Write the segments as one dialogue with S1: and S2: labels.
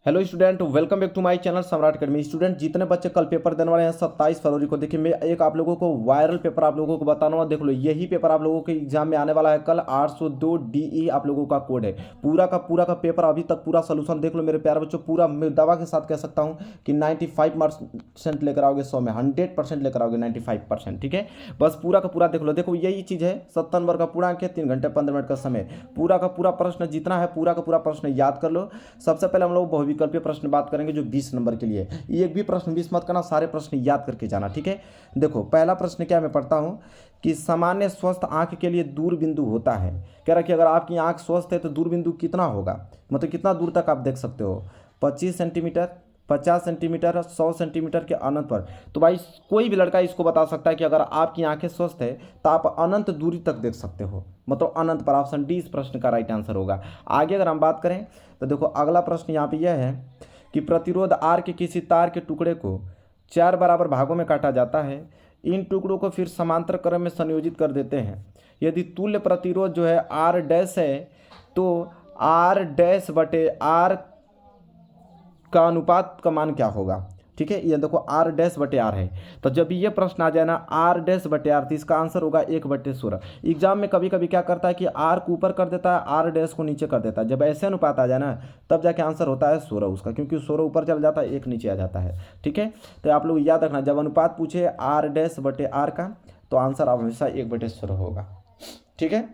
S1: Hello student, welcome back to my channel Samrat Academy. Student, जितने बच्चे कल पेपर देने वाले हैं 27 फरवरी को, देखिए मैं एक आप लोगों को वायरल पेपर आप लोगों को बताना हुआ। देख लो, यही पेपर आप लोगों के एग्जाम में आने वाला है कल। 802 DE आप लोगों का कोड है। पूरा का पेपर अभी तक पूरा सोल्यूशन देख लो मेरे प्यारे बच्चों। पूरा मैं दावा के साथ कह सकता हूँ कि 95% लेकर आओगे। 100 में 100% लेकर आओगे, 95%। ठीक है, बस पूरा का पूरा देख लो। देखो यही चीज़ है, 70 नंबर का पूर्णांक है, 3 घंटे 15 मिनट का समय। पूरा का पूरा प्रश्न जितना है, पूरा का पूरा प्रश्न याद कर लो। सबसे पहले हम लोग बहुविकल्पीय प्रश्न बात करेंगे जो 20 नंबर के लिए। एक भी प्रश्न मिस मत करना, सारे प्रश्न याद करके जाना। ठीक है, देखो पहला प्रश्न क्या मैं पढ़ता हूं कि सामान्य स्वस्थ आंख के लिए दूर बिंदु होता है। कह रहा कि अगर आपकी आंख स्वस्थ है तो दूर बिंदु कितना होगा, मतलब कितना दूर तक आप देख सकते हो। 25 सेंटीमीटर, 50 सेंटीमीटर, 100 सेंटीमीटर के अनंत पर। तो भाई कोई भी लड़का इसको बता सकता है कि अगर आपकी आंखें स्वस्थ है तो आप अनंत दूरी तक देख सकते हो, मतलब अनंत पर। ऑप्शन डी इस प्रश्न का राइट आंसर होगा। आगे अगर हम बात करें तो देखो अगला प्रश्न यहाँ पे यह है कि प्रतिरोध आर के किसी तार के टुकड़े को 4 बराबर भागों में काटा जाता है। इन टुकड़ों को फिर समांतर क्रम में संयोजित कर देते हैं। यदि तुल्य प्रतिरोध जो है आर डैश है तो आर डैश बटे आर का अनुपात का मान क्या होगा। ठीक है, ये देखो आर डैश बटे आर है, तो जब ये प्रश्न आ जाए ना आर डैश बटे आर, तो इसका आंसर होगा 1/16। एग्जाम में कभी कभी क्या करता है कि आर को ऊपर कर देता है, आर डैश को नीचे कर देता है। जब ऐसे अनुपात आ जाए ना तब जाके आंसर होता है 16 उसका, क्योंकि 16 ऊपर चल जाता है, 1 नीचे आ जाता है। ठीक है, तो आप लोग याद रखना, जब अनुपात पूछे आर डैश बटे आर का तो आंसर हमेशा 1/16 होगा। ठीक है,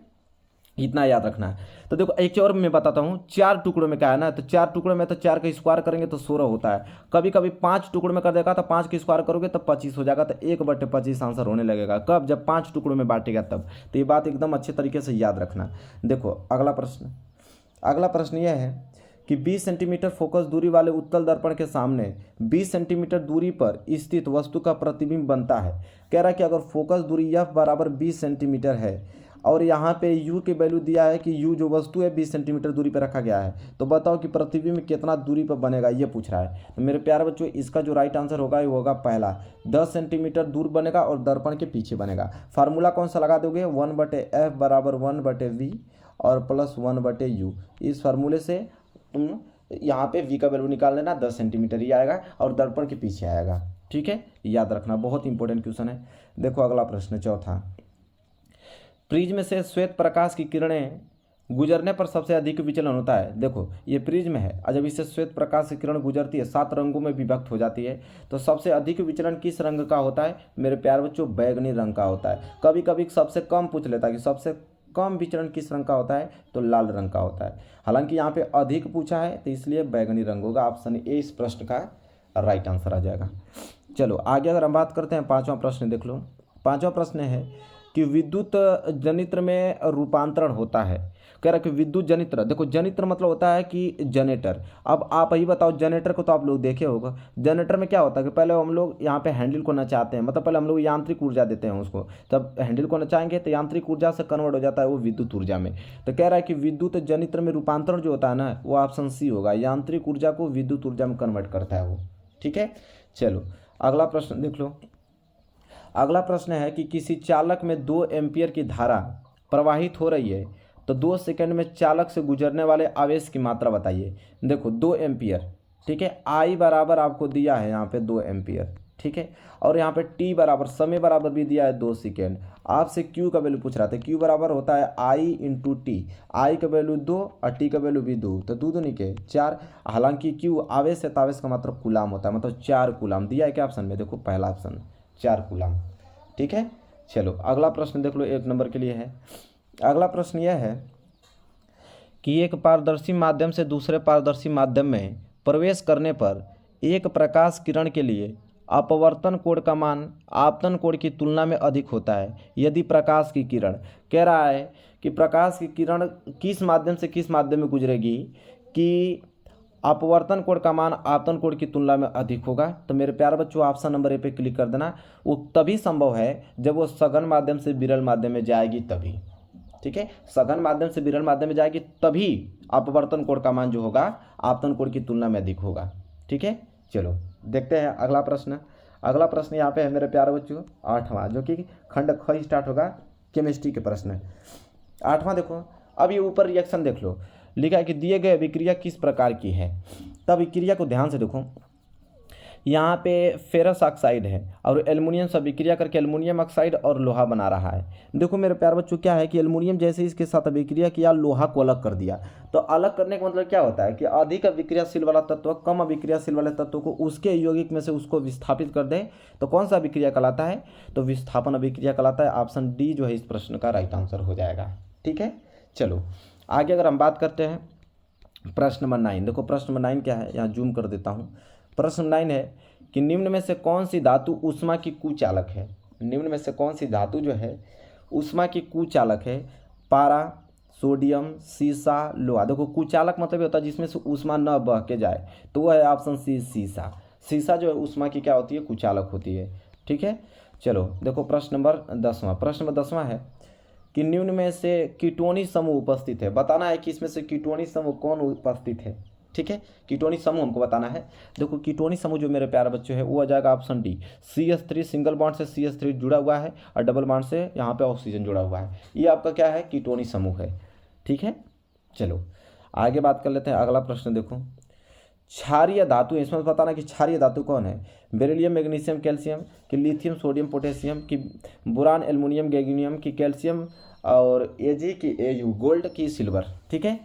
S1: इतना याद रखना है। तो देखो एक और मैं बताता हूँ, 4 टुकड़ों में क्या है ना, तो 4 टुकड़ों में तो 4 का स्क्वायर करेंगे तो 16 होता है। कभी कभी 5 टुकड़ों में कर देगा तो 5 का स्क्वायर करोगे तो 25 हो जाएगा, तो 1/25 आंसर होने लगेगा। कब? जब 5 टुकड़ों में बांटेगा तब। तो ये बात एकदम अच्छे तरीके से याद रखना। देखो अगला प्रश्न यह है कि 20 सेंटीमीटर फोकस दूरी वाले उत्तल दर्पण के सामने 20 सेंटीमीटर दूरी पर स्थित वस्तु का प्रतिबिंब बनता है। कह रहा है कि अगर फोकस दूरी F बराबर 20 सेंटीमीटर है और यहाँ पे U की वैल्यू दिया है कि U जो वस्तु है 20 सेंटीमीटर दूरी पर रखा गया है, तो बताओ कि प्रतिबिंब कितना दूरी पर बनेगा, ये पूछ रहा है। तो मेरे प्यारे बच्चों, इसका जो राइट आंसर होगा ये होगा पहला, 10 सेंटीमीटर दूर बनेगा और दर्पण के पीछे बनेगा। फार्मूला कौन सा लगा दोगे? 1/F बराबर 1/V और प्लस 1/U। इस फार्मूले से तुम यहाँ पे V का वैल्यू निकाल लेना, 10 सेंटीमीटर ही आएगा और दर्पण के पीछे आएगा। ठीक है, याद रखना, बहुत इंपॉर्टेंट क्वेश्चन है। देखो अगला प्रश्न चौथा, प्रिज्म से श्वेत प्रकाश की किरणें गुजरने पर सबसे अधिक विचलन होता है। देखो ये प्रिज्म है और जब इससे श्वेत प्रकाश की किरण गुजरती है 7 रंगों में विभक्त हो जाती है, तो सबसे अधिक विचलन किस रंग का होता है मेरे प्यारे बच्चों? बैगनी रंग का होता है। कभी कभी सबसे कम पूछ लेता है कि सबसे कम विचलन किस रंग का होता है, तो लाल रंग का होता है। हालांकि यहाँ पे अधिक पूछा है तो इसलिए बैगनी रंग होगा। ऑप्शन ए इस प्रश्न का राइट आंसर आ जाएगा। चलो आगे अगर हम बात करते हैं, 5वां प्रश्न देख लो। 5वां प्रश्न है कि विद्युत जनित्र में रूपांतरण होता है। कह रहा है कि विद्युत जनित्र, देखो जनित्र मतलब होता है कि जनरेटर। अब आप ही बताओ, जनरेटर को तो आप लोग देखे होगा। जनरेटर में क्या होता है कि पहले हम लोग यहाँ पे हैंडल को नचाते हैं, मतलब पहले हम लोग यांत्रिक ऊर्जा देते हैं उसको, तब हैंडल को नचाएंगे तो यांत्रिक ऊर्जा से कन्वर्ट हो जाता है वो विद्युत ऊर्जा में। तो कह रहा है कि विद्युत जनित्र में रूपांतरण जो होता है ना, वो ऑप्शन सी होगा, यांत्रिक ऊर्जा को विद्युत ऊर्जा में कन्वर्ट करता है वो। ठीक है, चलो अगला प्रश्न देख लो। अगला प्रश्न है कि किसी चालक में 2 एम्पियर की धारा प्रवाहित हो रही है, तो 2 सेकंड में चालक से गुजरने वाले आवेश की मात्रा बताइए। देखो 2 एम्पियर, ठीक है, आई बराबर आपको दिया है यहाँ पे 2 एम्पियर। ठीक है, और यहाँ पे टी बराबर समय बराबर भी दिया है 2 सेकेंड। आपसे क्यू का वैल्यू पूछ रहा था, क्यू बराबर होता है आई इंटू टी। आई का वैल्यू 2 और टी का वैल्यू भी 2, तो 2 दूनी के 4। हालांकि क्यू आवेश है तो आवेश का मतलब कूलाम होता है, मतलब 4 कूलाम दिया है क्या ऑप्शन में? देखो पहला ऑप्शन 4 कूलाम। ठीक है, चलो अगला प्रश्न देख लो, 1 नंबर के लिए है। अगला प्रश्न यह है कि एक पारदर्शी माध्यम से दूसरे पारदर्शी माध्यम में प्रवेश करने पर एक प्रकाश किरण के लिए अपवर्तन कोण का मान आपतन कोण की तुलना में अधिक होता है यदि प्रकाश की किरण, कह रहा है कि प्रकाश की किरण किस माध्यम से किस माध्यम में गुजरेगी कि अपवर्तन कोण का मान आपतन कोण की तुलना में अधिक होगा। तो मेरे प्यारे बच्चों ऑप्शन नंबर ए पे क्लिक कर देना। वो तभी संभव है जब वो सघन माध्यम से विरल माध्यम में जाएगी तभी। ठीक है, सघन माध्यम से विरल माध्यम में जाएगी तभी अपवर्तन कोण का मान जो होगा आपतन कोण की तुलना में अधिक होगा। ठीक है, चलो देखते हैं अगला प्रश्न। अगला प्रश्न यहाँ पे है मेरे प्यारे बच्चों 8वां, जो कि खंड ख स्टार्ट होगा, केमिस्ट्री के प्रश्न। 8वां देखो, अब ये ऊपर रिएक्शन देख लो, लिखा है कि दिए गए अभिक्रिया किस प्रकार की है। तब अभिक्रिया को ध्यान से देखो, यहाँ पे फेरस ऑक्साइड है और एल्युमिनियम से अभिक्रिया करके एल्युमिनियम ऑक्साइड और लोहा बना रहा है। देखो मेरे प्यारे बच्चों, क्या है कि एल्युमिनियम जैसे इसके साथ अभिक्रिया किया, लोहा को अलग कर दिया। तो अलग करने का मतलब क्या होता है कि अधिक अभिक्रियाशील वाला तत्व कम अभिक्रियाशील वाले तत्व को उसके यौगिक में से उसको विस्थापित कर दे, तो कौन सा अभिक्रिया कहलाता है? तो विस्थापन अभिक्रिया कहलाता है। ऑप्शन डी जो है इस प्रश्न का राइट आंसर हो जाएगा। ठीक है, चलो आगे अगर हम बात करते हैं प्रश्न नंबर 9। देखो प्रश्न नंबर 9 क्या है, यहाँ जूम कर देता हूँ। प्रश्न 9 है कि निम्न में से कौन सी धातु ऊष्मा की कुचालक है? निम्न में से कौन सी धातु जो है ऊष्मा की कुचालक है? पारा, सोडियम, सीसा, लोहा। देखो कुचालक मतलब ये होता है जिसमें से ऊष्मा न बह के जाए, तो वो है ऑप्शन सी सीसा। सीसा जो है ऊष्मा की क्या होती है? कुचालक होती है। ठीक है, चलो देखो प्रश्न नंबर 10वां। प्रश्न नंबर 10वां है कि निम्न में से कीटोनी समूह उपस्थित है। बताना है कि इसमें से कीटोनी समूह कौन उपस्थित है। ठीक है, कीटोनी समूह हमको बताना है। देखो कीटोनी समूह जो मेरे प्यारे बच्चों है वो आ जाएगा option D, CH3 single bond से CH3 जुड़ा हुआ है और डबल बॉन्ड से यहाँ पे ऑक्सीजन जुड़ा हुआ है। ये आपका क्या है? कीटोनी समूह है। ठीक है, चलो आगे बात कर लेते हैं। अगला प्रश्न देखो, क्षारीय धातु, इसमें बताना कि क्षारीय धातु कौन है? बेरिलियम, मैग्नीशियम, कैल्शियम, कि लिथियम, सोडियम, पोटेशियम, कि बोरान, एल्युमिनियम, गैंगनीयम, कि कैल्शियम और Ag की Au, गोल्ड की सिल्वर। ठीक है,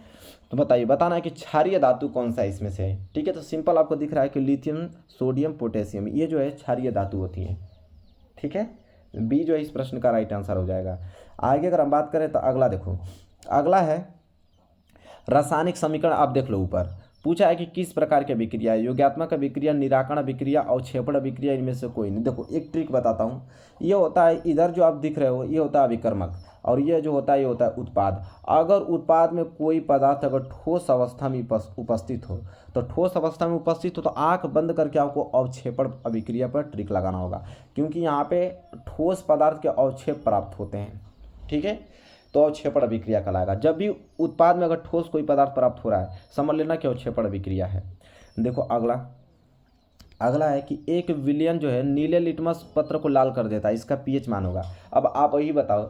S1: तो बताइए, बताना है कि क्षारीय धातु कौन सा इसमें से है। ठीक है, तो सिंपल आपको दिख रहा है कि लिथियम, सोडियम, पोटेशियम, ये जो है क्षारीय धातु होती हैं। ठीक है, बी जो है इस प्रश्न का राइट आंसर हो जाएगा। आगे अगर हम बात करें तो अगला देखो, अगला है रासायनिक समीकरण। आप देख लो ऊपर पूछा है कि किस प्रकार की अभिक्रिया है? योगात्मक अभिक्रिया, निराकरण अभिक्रिया, अवक्षेपण अभिक्रिया, इनमें से कोई नहीं। देखो एक ट्रिक बताता हूँ, ये होता है इधर जो आप दिख रहे हो ये होता है अभिकर्मक और ये जो होता है ये होता है उत्पाद। अगर उत्पाद में कोई पदार्थ अगर ठोस अवस्था में उपस्थित हो, तो ठोस अवस्था में उपस्थित हो तो आंख बंद करके आपको अवक्षेपण अभिक्रिया पर ट्रिक लगाना होगा, क्योंकि यहाँ पे ठोस पदार्थ के अवक्षेप प्राप्त होते हैं। ठीक है, तो अवक्षेपण अभिक्रिया कहलाएगा। जब भी उत्पाद में अगर ठोस कोई पदार्थ प्राप्त हो रहा है, समझ लेना कि अवक्षेपण अभिक्रिया है। देखो अगला है कि एक विलयन जो है नीले लिटमस पत्र को लाल कर देता है, इसका pH मान होगा। अब आप वही बताओ,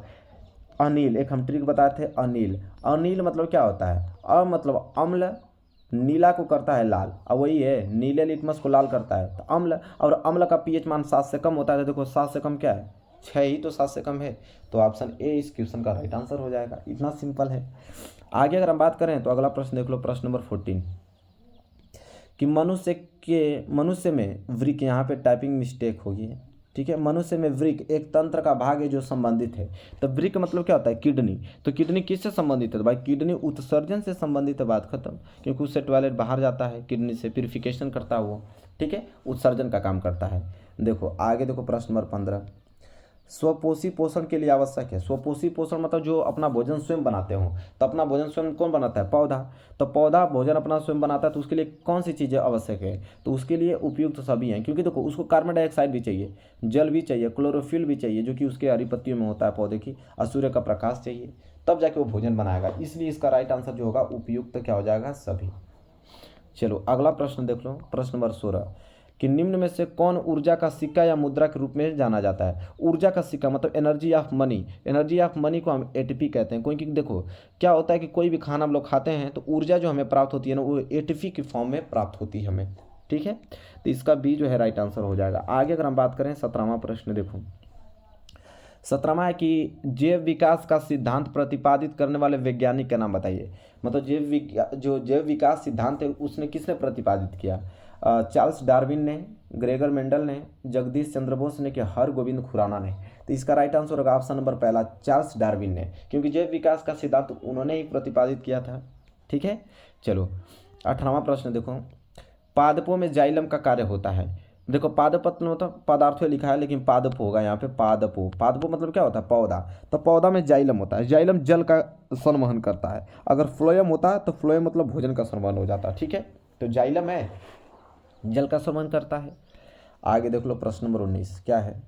S1: अनिल, एक हम ट्रिक बताए थे, अनिल मतलब क्या होता है? मतलब अम्ल, नीला को करता है लाल, और वही है नीले लिटमस को लाल करता है तो अम्ल, और अम्ल का pH मान 7 से कम होता है। तो देखो 7 से कम क्या है? 6 ही तो 7 से कम है, तो ऑप्शन ए इस क्वेश्चन का राइट आंसर हो जाएगा। इतना सिंपल है। आगे अगर हम बात करें तो अगला प्रश्न देख लो, प्रश्न नंबर 14 कि मनुष्य में वृक्क, यहाँ पे टाइपिंग मिस्टेक होगी। ठीक है, मनुष्य में वृक्क एक तंत्र का भाग है जो संबंधित है। तो वृक्क मतलब क्या होता है? किडनी। तो किडनी किससे संबंधित है? तो भाई किडनी उत्सर्जन से संबंधित है, बात खत्म, क्योंकि उससे टॉयलेट बाहर जाता है, किडनी से प्यूरिफिकेशन करता है वो। ठीक है, उत्सर्जन का काम करता है। देखो आगे देखो प्रश्न नंबर 15, स्वपोषी पोषण के लिए आवश्यक है। स्वपोषी पोषण मतलब जो अपना भोजन स्वयं बनाते हो, तो अपना भोजन स्वयं कौन बनाता है? पौधा। तो पौधा भोजन अपना स्वयं बनाता है, तो उसके लिए कौन सी चीज़ें आवश्यक है? तो उसके लिए उपयुक्त तो सभी हैं, क्योंकि देखो उसको कार्बन डाइऑक्साइड भी चाहिए, जल भी चाहिए, क्लोरोफिल भी चाहिए जो कि उसके हरी पत्तियों में होता है पौधे की, और सूर्य का प्रकाश चाहिए, तब जाके वो भोजन बनाएगा। इसलिए इसका राइट आंसर जो होगा उपयुक्त क्या हो जाएगा? सभी। चलो अगला प्रश्न देख लो, प्रश्न नंबर 16 कि निम्न में से कौन ऊर्जा का सिक्का या मुद्रा के रूप में जाना जाता है? ऊर्जा का सिक्का मतलब energy of money. Energy of money को हम ATP कहते हैं, क्योंकि देखो क्या होता है कि कोई भी खाना हम लोग खाते हैं तो ऊर्जा जो हमें प्राप्त होती है ना, वो ATP की फॉर्म में प्राप्त होती है हमें। ठीक है, तो इसका बी जो है राइट आंसर हो जाएगा। आगे अगर हम बात करें 17वां प्रश्न देखो, 17वां है कि जैव विकास का सिद्धांत प्रतिपादित करने वाले वैज्ञानिक का नाम बताइए। मतलब जैव विकास सिद्धांत है उसने किसने प्रतिपादित किया? चार्ल्स डार्विन ने, ग्रेगर मेंडल ने, जगदीश चंद्र बोस ने, कि हरगोविंद खुराना ने। तो इसका राइट आंसर होगा ऑप्शन नंबर पहला, चार्ल्स डार्विन ने, क्योंकि जैव विकास का सिद्धांत उन्होंने ही प्रतिपादित किया था। ठीक है, चलो 18वां प्रश्न देखो, पादपों में जाइलम का कार्य होता है। देखो पादप मतलब पदार्थों लिखा है, लेकिन पादप होगा यहाँ पे, पादपों मतलब क्या होता है? पौधा। तो पौधा में जाइलम होता है, जाइलम जल का संवहन करता है। अगर फ्लोएम होता है तो फ्लोएम मतलब भोजन का संवहन हो जाता है। ठीक है, तो जाइलम है जल का संवहन करता है। आगे देख लो प्रश्न नंबर 19 क्या है?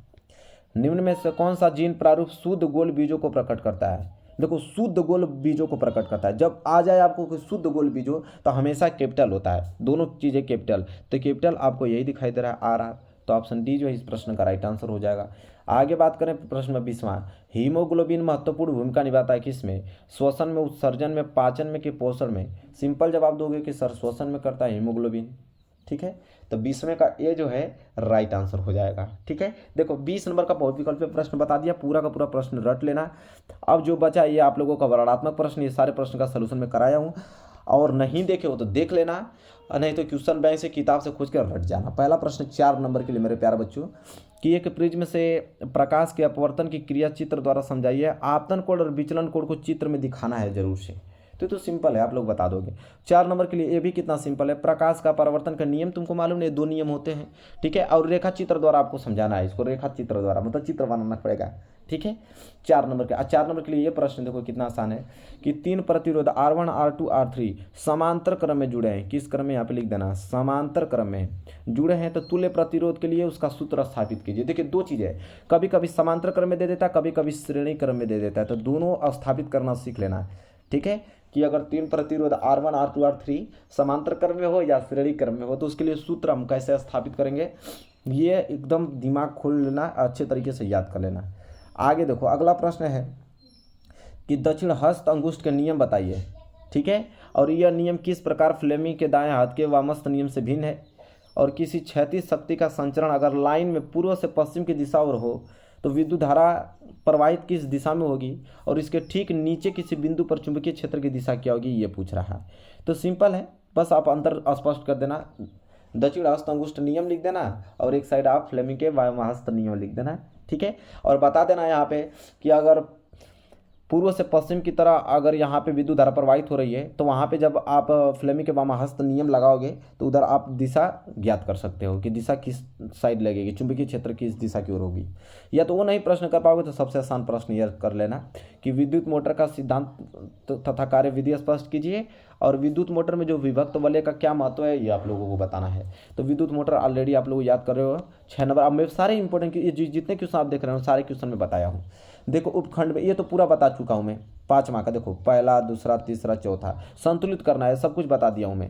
S1: निम्न में से कौन सा जीन प्रारूप शुद्ध गोल बीजों को प्रकट करता है? देखो शुद्ध गोल बीजों को प्रकट करता है। जब आ जाए आपको कि शुद्ध गोल बीजों, तो हमेशा कैपिटल होता है, दोनों चीज़ें कैपिटल। तो कैपिटल आपको यही दिखाई दे रहा है, RR। तो ऑप्शन डी जो है इस प्रश्न का राइट आंसर हो जाएगा। आगे बात करें प्रश्न 20वां, हीमोग्लोबिन महत्वपूर्ण भूमिका निभाता है किसमें? श्वसन में, उत्सर्जन में, पाचन में कि पोषण में? सिंपल जवाब दोगे कि सर श्वसन में करता है हीमोग्लोबिन। ठीक है, तो 20वें का ए जो है राइट आंसर हो जाएगा। ठीक है, देखो 20 नंबर का बहुत विकल्प प्रश्न बता दिया, पूरा का पूरा प्रश्न रट लेना। अब जो बचा ये आप लोगों का वर्णनात्मक प्रश्न, ये सारे प्रश्न का सलूशन में कराया हूँ, और नहीं देखे हो तो देख लेना, नहीं तो क्वेश्चन बैंक से किताब से खोज कर रट जाना। पहला प्रश्न 4 नंबर के लिए मेरे प्यारे बच्चों, कि एक प्रिज्म से प्रकाश के अपवर्तन की क्रिया चित्र द्वारा समझाइए। आपतन कोण और विचलन कोण को चित्र में दिखाना है जरूर से। तो सिंपल है, आप लोग बता दोगे। 4 नंबर के लिए ये भी कितना सिंपल है, प्रकाश का परावर्तन का नियम तुमको मालूम नहीं, 2 नियम होते हैं। ठीक है, और रेखा चित्र द्वारा आपको समझाना है इसको, रेखा चित्र द्वारा मतलब चित्र बनाना पड़ेगा। ठीक है, 4 नंबर के 4 नंबर के लिए ये प्रश्न देखो कितना आसान है, कि 3 प्रतिरोध R1 R2 R3 समांतर क्रम में जुड़े हैं। किस क्रम में? यहाँ पे लिख देना, समांतर क्रम में जुड़े हैं। तो तुल्य प्रतिरोध के लिए उसका सूत्र स्थापित कीजिए। देखिए 2 चीज़ें है, कभी कभी समांतर क्रम में दे देता है, कभी कभी श्रेणी क्रम में दे देता है, तो दोनों स्थापित करना सीख लेना है। ठीक है, कि अगर 3 प्रतिरोध R1 R2 R3 समांतर क्रम में हो या श्रेणी क्रम में हो, तो उसके लिए सूत्र हम कैसे स्थापित करेंगे, ये एकदम दिमाग खोल लेना, अच्छे तरीके से याद कर लेना। आगे देखो अगला प्रश्न है कि दक्षिण हस्त अंगुष्ठ के नियम बताइए। ठीक है, और यह नियम किस प्रकार फ्लेमिंग के दाएं हाथ के वामस्थ नियम से भिन्न है? और किसी क्षैतिज शक्ति का संचरण अगर लाइन में पूर्व से पश्चिम की दिशा ओर हो तो विद्युत धारा प्रवाहित किस दिशा में होगी? और इसके ठीक नीचे किसी बिंदु पर चुंबकीय क्षेत्र की दिशा क्या होगी, ये पूछ रहा है। तो सिंपल है, बस आप अंतर स्पष्ट कर देना, दक्षिण हस्त अंगुष्ठ नियम लिख देना, और एक साइड आप फ्लेमिंग के वाम हस्त नियम लिख देना। ठीक है, और बता देना यहाँ पे कि अगर पूर्व से पश्चिम की तरह अगर यहाँ पे विद्युत धारा प्रवाहित हो रही है, तो वहाँ पे जब आप फ्लेमिंग के वामहस्त नियम लगाओगे तो उधर आप दिशा ज्ञात कर सकते हो कि दिशा किस साइड लगेगी, चुंबकीय क्षेत्र किस दिशा की ओर होगी। या तो वो नहीं प्रश्न कर पाओगे तो सबसे आसान प्रश्न यह कर लेना कि विद्युत मोटर का सिद्धांत तथा कार्य विधि स्पष्ट कीजिए, और विद्युत मोटर में जो विभक्त वलय का क्या महत्व है ये आप लोगों को बताना है। तो विद्युत मोटर ऑलरेडी आप लोग याद कर रहे हो, 6 नंबर। अब मैं सारे इंपॉर्टेंट जितने क्वेश्चन आप देख रहे हो सारे क्वेश्चन में बताया हूँ। देखो उपखंड में ये तो पूरा बता चुका हूँ मैं, 5 मार्क का। देखो पहला, दूसरा, तीसरा, चौथा संतुलित करना है, सब कुछ बता दिया हूँ मैं।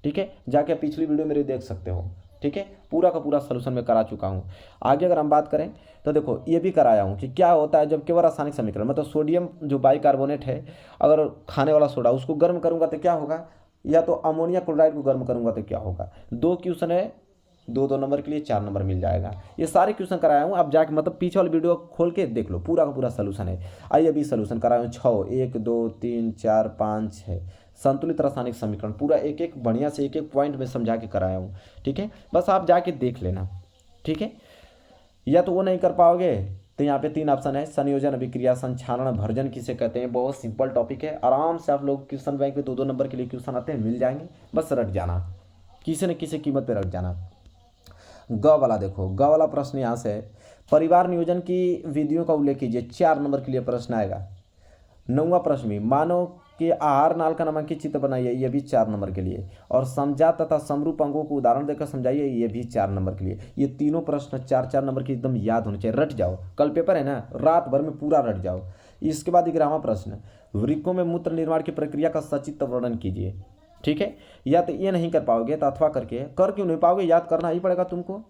S1: ठीक है, जाके पिछली वीडियो मेरी देख सकते हो। ठीक है, पूरा का पूरा सोल्यूशन में करा चुका हूँ। आगे अगर हम बात करें तो देखो ये भी कराया हूँ कि क्या होता है जब केवल रासायनिक समीकरण, मतलब सोडियम जो बाइकार्बोनेट है, अगर खाने वाला सोडा उसको गर्म करूँगा तो क्या होगा, या तो अमोनिया क्लोराइड को गर्म करूँगा तो क्या होगा। 2 क्वेश्चन है, 2 नंबर के लिए 4 नंबर मिल जाएगा। ये सारे क्वेश्चन कराया हूँ, आप जाके मतलब पीछे वाली वीडियो खोल के देख लो, पूरा का पूरा सोल्यूशन है। आइए अभी सोल्यूशन कराया हूँ 6, 1 2 3 4 5 6 संतुलित रासायनिक समीकरण, पूरा एक एक बढ़िया से एक एक पॉइंट में समझा के कराया हूँ। ठीक है, बस आप जाके देख लेना। ठीक है, या तो वो नहीं कर पाओगे तो यहाँ पे 3 ऑप्शन है, संयोजन, अभिक्रिया, संक्षारण, भर्जन किसे कहते हैं। बहुत सिंपल टॉपिक है, आराम से आप लोग क्वेश्चन बैंक में 2 नंबर के लिए क्वेश्चन आते हैं, मिल जाएंगे, बस रट जाना, किसी न किसी कीमत पे रट जाना। ग वाला देखो, ग वाला प्रश्न यहाँ से है, परिवार नियोजन की विधियों का उल्लेख कीजिए। 4 नंबर के लिए प्रश्न आएगा। 9वां प्रश्न भी, मानव के आहार नाल का नामांकित चित्र बनाइए, ये भी 4 नंबर के लिए। और समझा तथा समरूप अंगों को उदाहरण देकर समझाइए, ये भी 4 नंबर के लिए। ये तीनों प्रश्न 4-4 नंबर के एकदम याद होने चाहिए, रट जाओ। कल पेपर है ना, रात भर में पूरा रट जाओ। इसके बाद 11वां प्रश्न, वृक्कों में मूत्र निर्माण की प्रक्रिया का सचित्र वर्णन कीजिए। ठीक है, या तो ये नहीं कर पाओगे तो अथवा करके, कर क्यों नहीं पाओगे, याद करना ही पड़ेगा तुमको।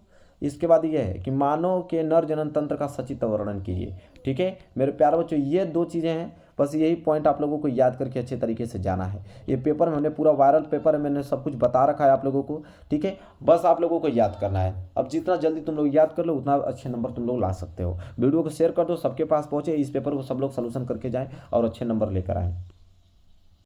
S1: इसके बाद ये है कि मानव के नर जनन तंत्र का सचित्र वर्णन कीजिए। ठीक है मेरे प्यारे बच्चों, ये 2 चीज़ें हैं, बस यही पॉइंट आप लोगों को याद करके अच्छे तरीके से जाना है। ये पेपर में हमने पूरा वायरल पेपर है, मैंने सब कुछ बता रखा है आप लोगों को। ठीक है, बस आप लोगों को याद करना है। अब जितना जल्दी तुम लोग याद कर लो उतना अच्छे नंबर तुम लोग ला सकते हो। वीडियो को शेयर कर दो, सबके पास पहुँचे, इस पेपर को सब लोग सोल्यूशन करके जाएँ और अच्छे नंबर लेकर आएँ।